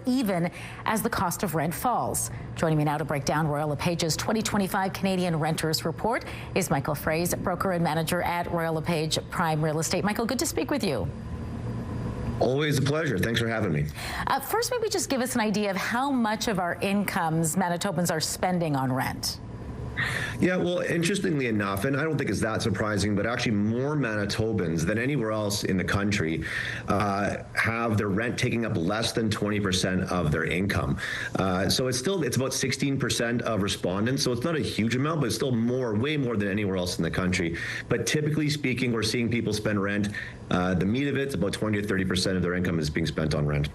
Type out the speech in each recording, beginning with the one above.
even as the cost of rent falls. Joining me now to break down Royal LePage's 2025 Canadian Renters Report is Michael Froese, broker and manager at Royal LePage Prime Real Estate. Michael, good to speak with you. Always a pleasure. Thanks for having me. First, maybe just give us an idea of how much of our incomes Manitobans are spending on rent. Yeah, well, interestingly enough, and I don't think it's that surprising, but actually more Manitobans than anywhere else in the country have their rent taking up less than 20% of their income. So it's about 16% of respondents. So it's not a huge amount, but it's still way more than anywhere else in the country. But typically speaking, we're seeing people spend rent. The meat of it's about 20 to 30% of their income is being spent on rent.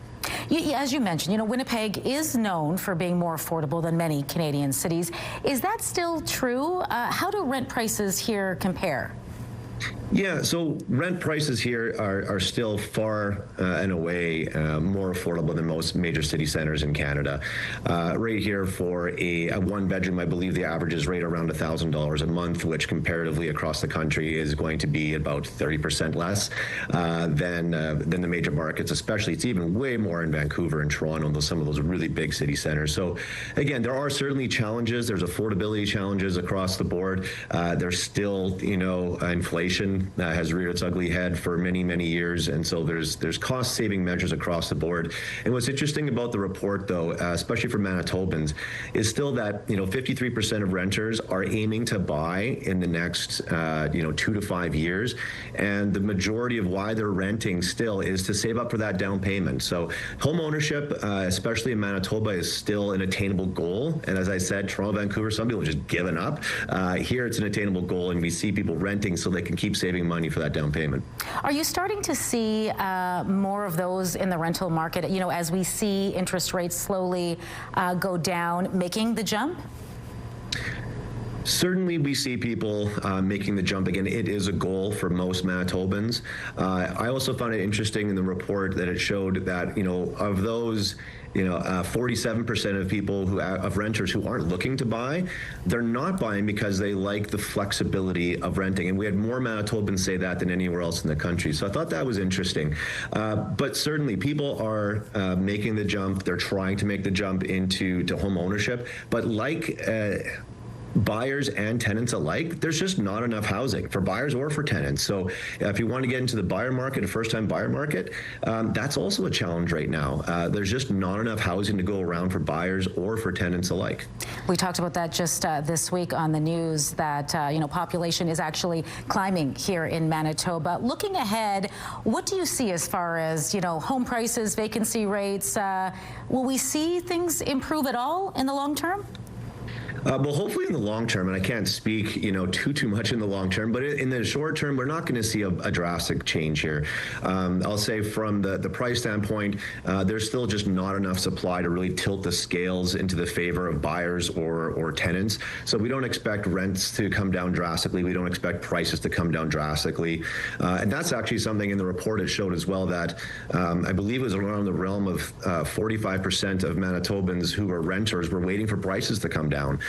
As you mentioned, Winnipeg is known for being more affordable than many Canadian cities. Is that still true? How do rent prices here compare? Yeah, so rent prices here are still far and away more affordable than most major city centers in Canada. Right here for a one-bedroom, I believe the average is right around $1,000 a month, which comparatively across the country is going to be about 30% less than the major markets, especially. It's even way more in Vancouver and Toronto, and some of those really big city centers. So again, there are certainly challenges. There's affordability challenges across the board. There's still, inflation has reared its ugly head for many years, and so there's cost-saving measures across the board. And what's interesting about the report, though, especially for Manitobans, is still that 53% of renters are aiming to buy in the next 2 to 5 years, and the majority of why they're renting still is to save up for that down payment. So home ownership, especially in Manitoba, is still an attainable goal. And as I said, Toronto, Vancouver, some people have just given up. Here, it's an attainable goal, and we see people renting so they can keep saving money for that down payment. Are you starting to see more of those in the rental market, as we see interest rates slowly go down, making the jump? Certainly, we see people making the jump again. It is a goal for most Manitobans. I also found it interesting in the report that it showed that, of those 47% of people of renters who aren't looking to buy, they're not buying because they like the flexibility of renting. And we had more Manitobans say that than anywhere else in the country. So I thought that was interesting. But certainly people are making the jump. They're trying to make the jump into home ownership. But buyers and tenants alike, there's just not enough housing for buyers or for tenants. So if you want to get into the buyer market, a first-time buyer market, that's also a challenge right now. There's just not enough housing to go around for buyers or for tenants alike. We talked about that just this week on the news that, population is actually climbing here in Manitoba. Looking ahead, what do you see as far as, home prices, vacancy rates? Will we see things improve at all in the long term? Well, hopefully in the long term, and I can't speak, too much in the long term, but in the short term, we're not going to see a drastic change here. I'll say from the price standpoint, there's still just not enough supply to really tilt the scales into the favor of buyers or tenants. So we don't expect rents to come down drastically. We don't expect prices to come down drastically. And that's actually something in the report it showed as well, that I believe it was around the realm of 45% of Manitobans who were renters were waiting for prices to come down.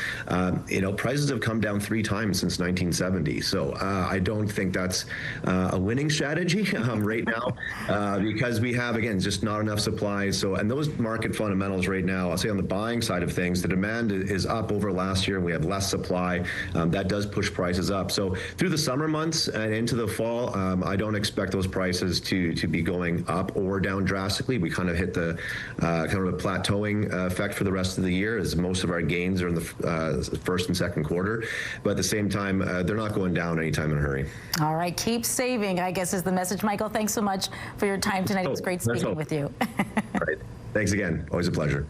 Prices have come down 3 times since 1970. So I don't think that's a winning strategy right now because we have, again, just not enough supply. So, and those market fundamentals right now, I'll say on the buying side of things, the demand is up over last year. We have less supply. That does push prices up. So through the summer months and into the fall, I don't expect those prices to be going up or down drastically. We kind of hit the kind of a plateauing effect for the rest of the year, as most of our gains are in the first and second quarter, but at the same time, they're not going down anytime in a hurry. All right, keep saving, I guess, is the message. Michael, thanks so much for your time tonight. It was great speaking with you. All right, thanks again. Always a pleasure.